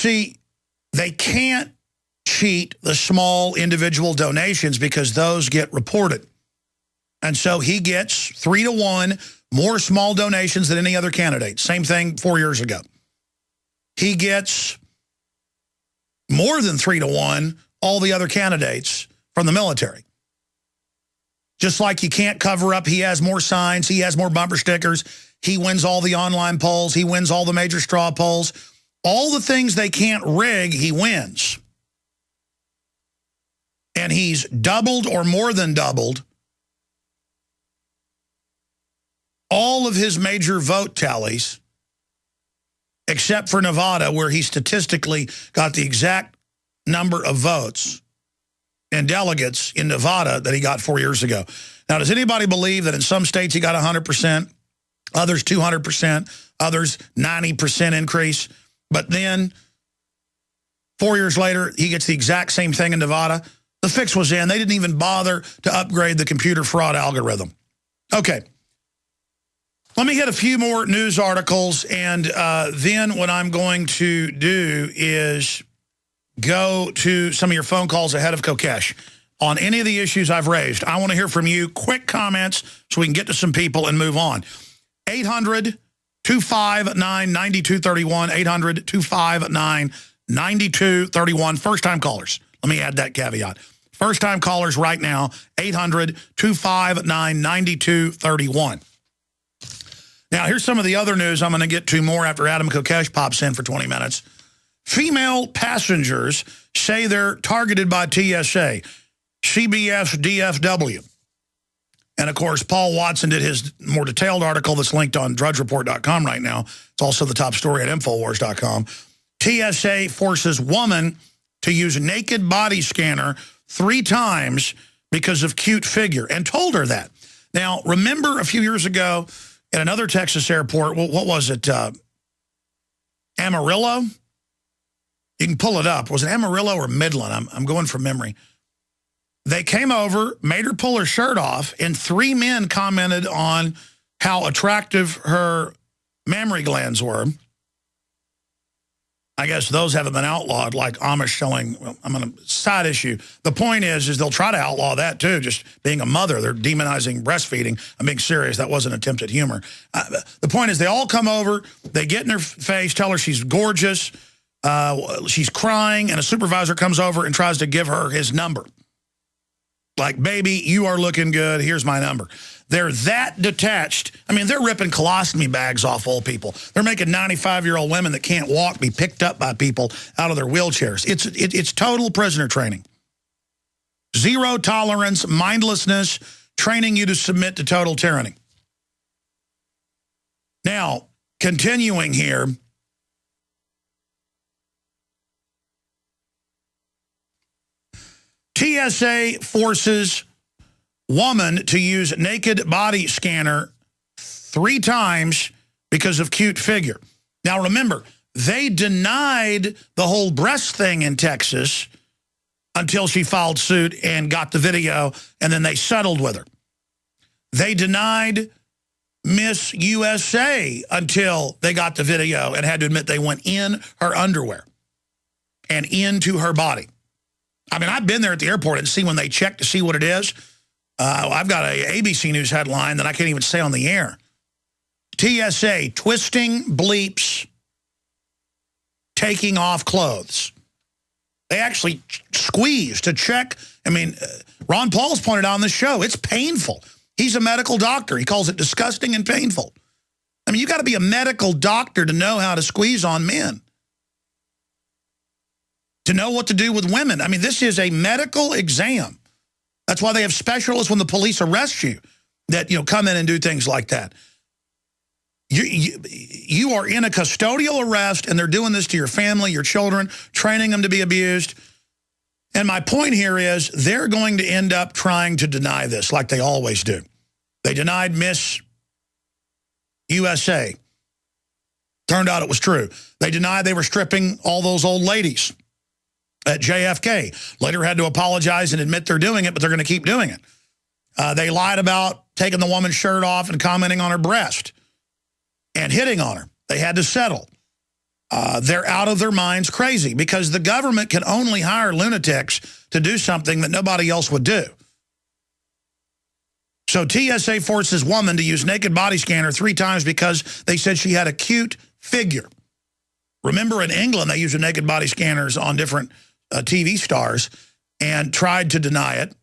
see, they can't cheat the small individual donations because those get reported. And so he gets 3-to-1 more small donations than any other candidate. Same thing 4 years ago. He gets more than 3-to-1 all the other candidates from the military. Just like you can't cover up, he has more signs, he has more bumper stickers, he wins all the online polls, he wins all the major straw polls. All the things they can't rig, he wins. And he's doubled or more than doubled all of his major vote tallies, except for Nevada, where he statistically got the exact number of votes and delegates in Nevada that he got 4 years ago. Now, does anybody believe that in some states he got 100%, others 200%, others 90% increase? But then 4 years later, he gets the exact same thing in Nevada. The fix was in. They didn't even bother to upgrade the computer fraud algorithm. Okay. Let me hit a few more news articles, and then what I'm going to do is go to some of your phone calls ahead of Kokesh on any of the issues I've raised. I want to hear from you. Quick comments so we can get to some people and move on. 800-259-9231, 800-259-9231. First-time callers. Let me add that caveat. First-time callers right now, 800-259-9231. Now, here's some of the other news I'm going to get to more after Adam Kokesh pops in for 20 minutes. Female passengers say they're targeted by TSA, CBS DFW. And, of course, Paul Watson did his more detailed article that's linked on drudgereport.com right now. It's also the top story at Infowars.com. TSA forces woman to use naked body scanner 3 times because of cute figure, and told her that. Now, remember a few years ago at another Texas airport, what was it, Amarillo? You can pull it up. Was it Amarillo or Midland? I'm going from memory. They came over, made her pull her shirt off, and 3 men commented on how attractive her mammary glands were. I guess those haven't been outlawed, like Amish selling. Well, I'm going to side issue. The point is they'll try to outlaw that too. Just being a mother, they're demonizing breastfeeding. I'm being serious. That wasn't attempted humor. The point is they all come over, they get in her face, tell her she's gorgeous, she's crying, and a supervisor comes over and tries to give her his number. Like, baby, you are looking good. Here's my number. They're that detached. I mean, they're ripping colostomy bags off old people. They're making 95-year-old women that can't walk be picked up by people out of their wheelchairs. It's total prisoner training. Zero tolerance, mindlessness, training you to submit to total tyranny. Now, continuing here. TSA forces woman to use naked body scanner 3 times because of cute figure. Now, remember, they denied the whole breast thing in Texas until she filed suit and got the video, and then they settled with her. They denied Miss USA until they got the video and had to admit they went in her underwear and into her body. I mean, I've been there at the airport and see when they check to see what it is. I've got a ABC News headline that I can't even say on the air. TSA, twisting bleeps, taking off clothes. They actually squeeze to check. I mean, Ron Paul's pointed out on this show, it's painful. He's a medical doctor. He calls it disgusting and painful. I mean, you got to be a medical doctor to know how to squeeze on men, to know what to do with women. I mean, this is a medical exam. That's why they have specialists when the police arrest you that, come in and do things like that. You are in a custodial arrest, and they're doing this to your family, your children, training them to be abused. And my point here is they're going to end up trying to deny this like they always do. They denied Miss USA. Turned out it was true. They denied they were stripping all those old ladies at JFK. Later had to apologize and admit they're doing it, but they're going to keep doing it. They lied about taking the woman's shirt off and commenting on her breast and hitting on her. They had to settle. they're out of their minds crazy because the government can only hire lunatics to do something that nobody else would do. So TSA forces woman to use naked body scanner 3 times because they said she had a cute figure. Remember in England, they used naked body scanners on different TV stars and tried to deny it.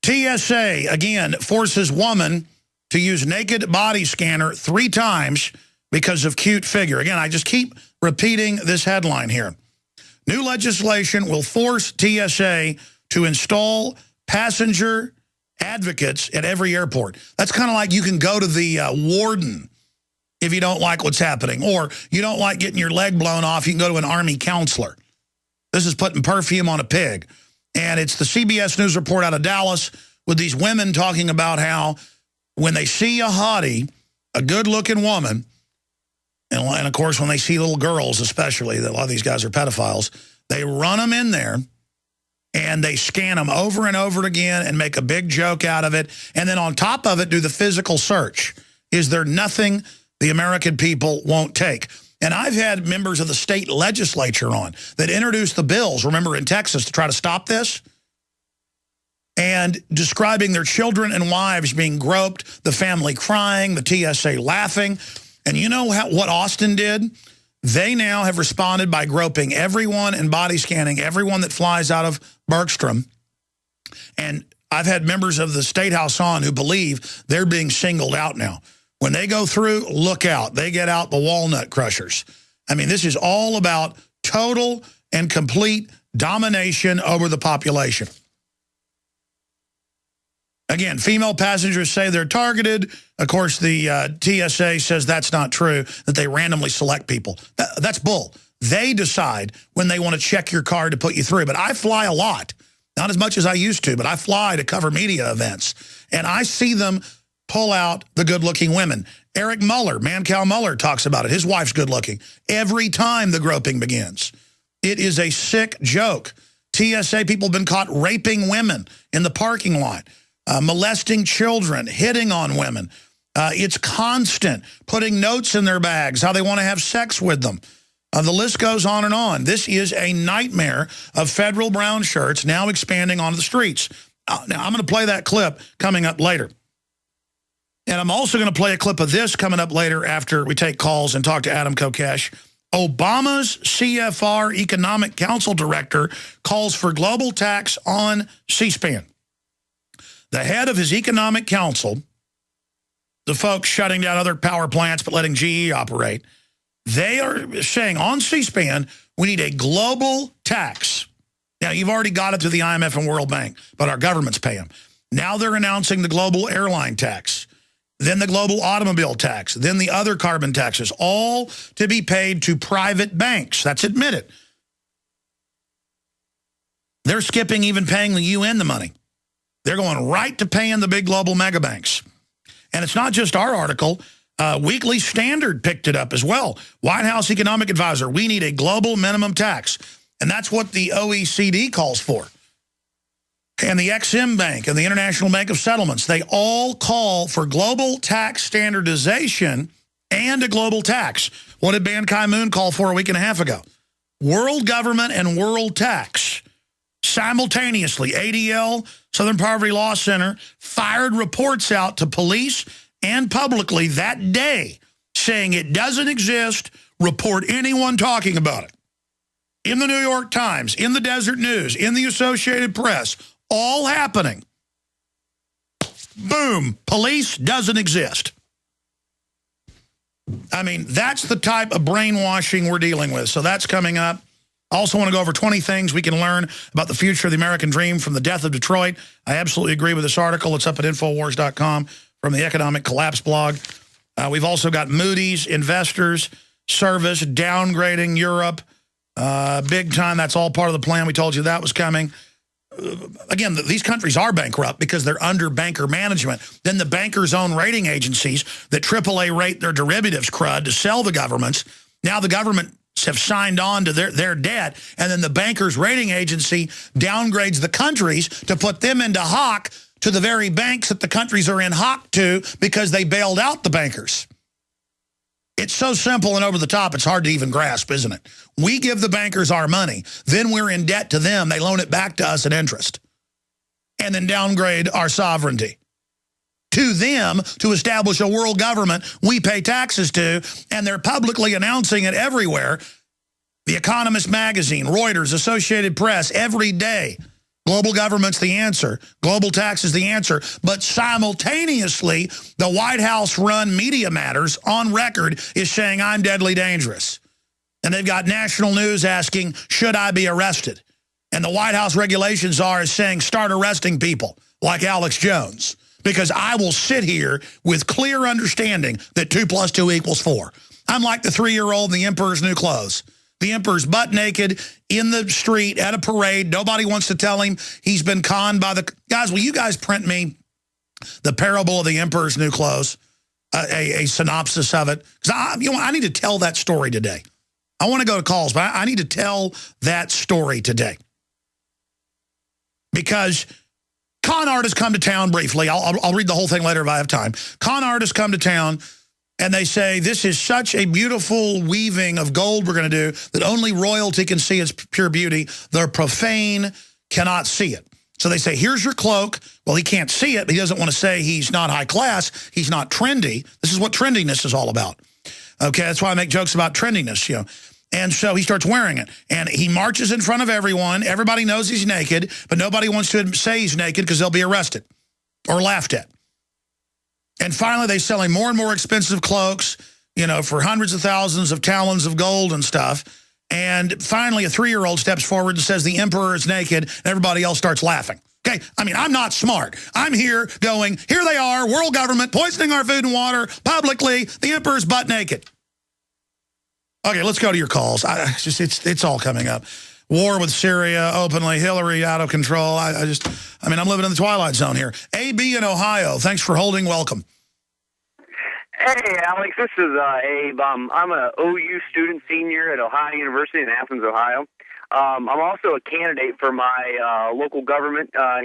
TSA, again, forces woman to use naked body scanner 3 times because of cute figure. Again, I just keep repeating this headline here. New legislation will force TSA to install passenger advocates at every airport. That's kind of like you can go to the warden if you don't like what's happening, or you don't like getting your leg blown off, you can go to an army counselor. This is putting perfume on a pig. And it's the CBS News report out of Dallas with these women talking about how when they see a hottie, a good-looking woman, and of course when they see little girls especially, that a lot of these guys are pedophiles, they run them in there and they scan them over and over again and make a big joke out of it. And then on top of it, do the physical search. Is there nothing the American people won't take? And I've had members of the state legislature on that introduced the bills, remember in Texas, to try to stop this, and describing their children and wives being groped, the family crying, the TSA laughing. And you know what Austin did? They now have responded by groping everyone and body scanning everyone that flies out of Bergstrom. And I've had members of the State House on who believe they're being singled out now. When they go through, look out. They get out the walnut crushers. I mean, this is all about total and complete domination over the population. Again, female passengers say they're targeted. Of course, the TSA says that's not true, that they randomly select people. That's bull. They decide when they want to check your card to put you through. But I fly a lot. Not as much as I used to, but I fly to cover media events. And I see them pull out the good-looking women. Eric Muller, Mancow Muller, talks about it. His wife's good-looking. Every time the groping begins. It is a sick joke. TSA people have been caught raping women in the parking lot, molesting children, hitting on women. It's constant, putting notes in their bags, how they want to have sex with them. The list goes on and on. This is a nightmare of federal brown shirts now expanding onto the streets. Now, I'm going to play that clip coming up later. And I'm also going to play a clip of this coming up later after we take calls and talk to Adam Kokesh. Obama's CFR Economic Council Director calls for global tax on C-SPAN. The head of his economic council, the folks shutting down other power plants but letting GE operate, they are saying on C-SPAN, we need a global tax. Now, you've already got it through the IMF and World Bank, but our government's paying them. Now they're announcing the global airline tax, then the global automobile tax, then the other carbon taxes, all to be paid to private banks. That's admitted. They're skipping even paying the UN the money. They're going right to paying the big global mega banks. And it's not just our article. Weekly Standard picked it up as well. White House Economic Advisor, we need a global minimum tax. And that's what the OECD calls for. And the Exim Bank and the International Bank of Settlements, they all call for global tax standardization and a global tax. What did Ban Ki-moon call for a week and a half ago? World government and world tax. Simultaneously, ADL, Southern Poverty Law Center, fired reports out to police and publicly that day saying it doesn't exist, report anyone talking about it. In the New York Times, in the Desert News, in the Associated Press, all happening. Boom, police doesn't exist. I mean, that's the type of brainwashing we're dealing with. So that's coming up. I also want to go over 20 things we can learn about the future of the American dream from the death of Detroit. I absolutely agree with this article. It's up at Infowars.com from the Economic Collapse blog. We've also got Moody's, Investors, Service, downgrading Europe. Big time. That's all part of the plan. We told you that was coming. Again, these countries are bankrupt because they're under banker management. Then the bankers own rating agencies that AAA rate their derivatives crud to sell the governments. Now the government have signed on to their debt, and then the bankers rating agency downgrades the countries to put them into hock to the very banks that the countries are in hock to because they bailed out the bankers. It's so simple and over the top, it's hard to even grasp, isn't it? We give the bankers our money, then we're in debt to them, they loan it back to us at interest, and then downgrade our sovereignty to them to establish a world government we pay taxes to, and they're publicly announcing it everywhere. The Economist magazine, Reuters, Associated Press, every day. Global government's the answer. Global tax is the answer. But simultaneously, the White House-run Media Matters on record is saying, I'm deadly dangerous. And they've got national news asking, should I be arrested? And the White House regulations is saying, start arresting people like Alex Jones. Because I will sit here with clear understanding that 2 + 2 = 4. I'm like the 3-year-old in the Emperor's New Clothes. The Emperor's butt naked in the street at a parade. Nobody wants to tell him he's been conned by the... Guys, will you guys print me the parable of the Emperor's New Clothes? A synopsis of it? Because I need to tell that story today. I want to go to calls, but I need to tell that story today. Because... con artists come to town briefly. I'll read the whole thing later if I have time. Con artists come to town, and they say, this is such a beautiful weaving of gold we're going to do that only royalty can see its pure beauty. The profane cannot see it. So they say, here's your cloak. Well, he can't see it, but he doesn't want to say he's not high class. He's not trendy. This is what trendiness is all about. Okay, that's why I make jokes about trendiness, you know. And so he starts wearing it. And he marches in front of everyone. Everybody knows he's naked, but nobody wants to say he's naked because they'll be arrested or laughed at. And finally, they sell him more and more expensive cloaks, you know, for hundreds of thousands of talons of gold and stuff. And finally, a 3-year-old steps forward and says the emperor is naked, and everybody else starts laughing. Okay, I mean, I'm not smart. I'm here going, here they are, world government, poisoning our food and water, publicly, the emperor's butt naked. Okay, let's go to your calls. It's all coming up. War with Syria, openly, Hillary out of control. I mean, I'm living in the twilight zone here. AB in Ohio, thanks for holding. Welcome. Hey, Alex, this is Abe. I'm an OU student senior at Ohio University in Athens, Ohio. I'm also a candidate for my local government here